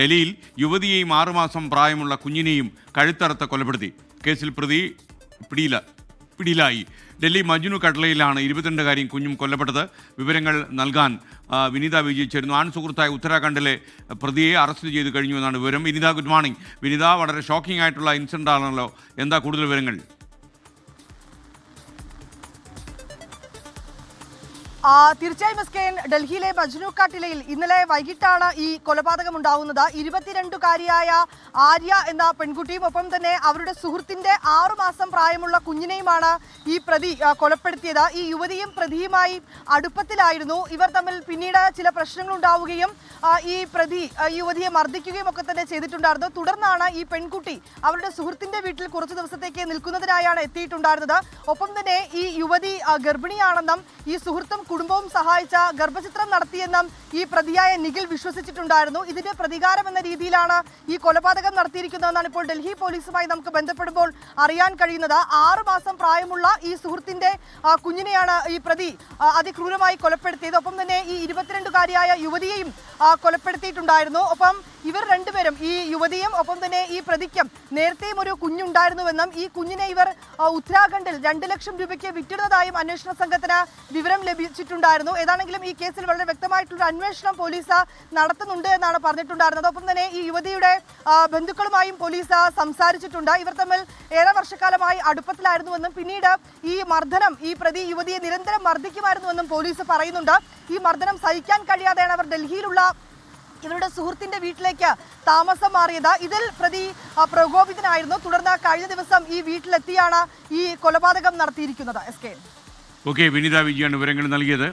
ഡൽഹിയിൽ യുവതിയെയും 6 മാസം പ്രായമുള്ള കുഞ്ഞിനെയും കഴുത്തറുത്ത് കൊലപ്പെടുത്തി. കേസിൽ പ്രതി പിടിയിലായി. ഡൽഹി മജ്നു കട്ലയിലാണ് 22-കാരിയും കുഞ്ഞും കൊല്ലപ്പെട്ടത്. വിവരങ്ങൾ നൽകാൻ വിനീത വിജയ് ചേരുന്നു. ആൺ സുഹൃത്തായ ഉത്തരാഖണ്ഡിലെ പ്രതിയെ അറസ്റ്റ് ചെയ്ത് കഴിഞ്ഞു എന്നാണ് വിവരം. വിനീത, ഗുഡ് മോർണിംഗ്. വിനീത, വളരെ ഷോക്കിംഗ് ആയിട്ടുള്ള ഇൻസിഡന്റ് ആണല്ലോ. എന്താ കൂടുതൽ വിവരങ്ങൾ? തീർച്ചയായും എസ്കെൻ, ഡൽഹിയിലെ മജ്നു കാട്ടിലയിൽ ഇന്നലെ വൈകിട്ടാണ് ഈ കൊലപാതകം ഉണ്ടാവുന്നത്. 22-കാരിയായ ആര്യ എന്ന പെൺകുട്ടിയും ഒപ്പം തന്നെ അവരുടെ സുഹൃത്തിന്റെ 6 മാസം പ്രായമുള്ള കുഞ്ഞിനെയുമാണ് ഈ പ്രതി കൊലപ്പെടുത്തിയത്. ഈ യുവതിയും പ്രതിയുമായി അടുപ്പത്തിലായിരുന്നു. ഇവർ തമ്മിൽ പിന്നീട് ചില പ്രശ്നങ്ങൾ ഉണ്ടാവുകയും ഈ പ്രതി യുവതിയെ മർദ്ദിക്കുകയും ഒക്കെ തന്നെ ചെയ്തിട്ടുണ്ടായിരുന്നു. തുടർന്നാണ് ഈ പെൺകുട്ടി അവരുടെ സുഹൃത്തിന്റെ വീട്ടിൽ കുറച്ച് ദിവസത്തേക്ക് നിൽക്കുന്നതിനായാണ് എത്തിയിട്ടുണ്ടായിരുന്നത്. ഒപ്പം തന്നെ ഈ യുവതി ഗർഭിണിയാണെന്നും ഈ സുഹൃത്തും കുടുംബവും സഹായിച്ച ഗർഭചിത്രം നടത്തിയെന്നും ഈ പ്രതിയായ നിഖിൽ വിശ്വസിച്ചിട്ടുണ്ടായിരുന്നു. ഇതിന്റെ പ്രതികാരം എന്ന രീതിയിലാണ് ഈ കൊലപാതകം നടത്തിയിരിക്കുന്നതെന്നാണ് ഇപ്പോൾ ഡൽഹി പോലീസുമായി നമുക്ക് ബന്ധപ്പെടുമ്പോൾ അറിയാൻ കഴിയുന്നത്. 6 മാസം പ്രായമുള്ള ഈ സുഹൃത്തിന്റെ കുഞ്ഞിനെയാണ് ഈ പ്രതി അതിക്രൂരമായി കൊലപ്പെടുത്തിയത്. ഒപ്പം തന്നെ ഈ 22-കാരിയായ യുവതിയെയും കൊലപ്പെടുത്തിയിട്ടുണ്ടായിരുന്നു. ഒപ്പം ഇവർ രണ്ടുപേരും, ഈ യുവതിയും ഒപ്പം തന്നെ ഈ പ്രതിക്കും നേരത്തെയും ഒരു കുഞ്ഞുണ്ടായിരുന്നുവെന്നും ഈ കുഞ്ഞിനെ ഇവർ ഉത്തരാഖണ്ഡിൽ 2 ലക്ഷം രൂപയ്ക്ക് വിറ്റിരുന്നതായും അന്വേഷണ സംഘത്തിന് വിവരം ലഭിച്ചിട്ടുണ്ടായിരുന്നു. ഏതാണെങ്കിലും ഈ കേസിൽ വളരെ വ്യക്തമായിട്ടുള്ള അന്വേഷണം പോലീസ് നടത്തുന്നുണ്ട് എന്നാണ് പറഞ്ഞിട്ടുണ്ടായിരുന്നത്. ഒപ്പം തന്നെ ഈ യുവതിയുടെ ബന്ധുക്കളുമായും പോലീസ് സംസാരിച്ചിട്ടുണ്ട്. ഇവർ തമ്മിൽ ഏറെ വർഷക്കാലമായി അടുപ്പത്തിലായിരുന്നുവെന്നും പിന്നീട് ഈ മർദ്ദനം, ഈ പ്രതി യുവതിയെ നിരന്തരം മർദ്ദിക്കുമായിരുന്നുവെന്നും പോലീസ് പറയുന്നുണ്ട്. ഈ മർദ്ദനം സഹിക്കാൻ കഴിയാതെയാണ് അവർ ഡൽഹിയിലുള്ള ഇവരുടെ സുഹൃത്തിന്റെ വീട്ടിലേക്ക് താമസം മാറിയത്. ഇതിൽ പ്രതി പ്രകോപിതനായിരുന്നു. തുടർന്ന് കഴിഞ്ഞ ദിവസം ഈ വീട്ടിലെത്തിയാണ് ഈ കൊലപാതകം നടത്തിയിരിക്കുന്നത്. S K. ഓക്കെ, വിനീത വിജയാണ് വിവരങ്ങൾ നൽകിയത്.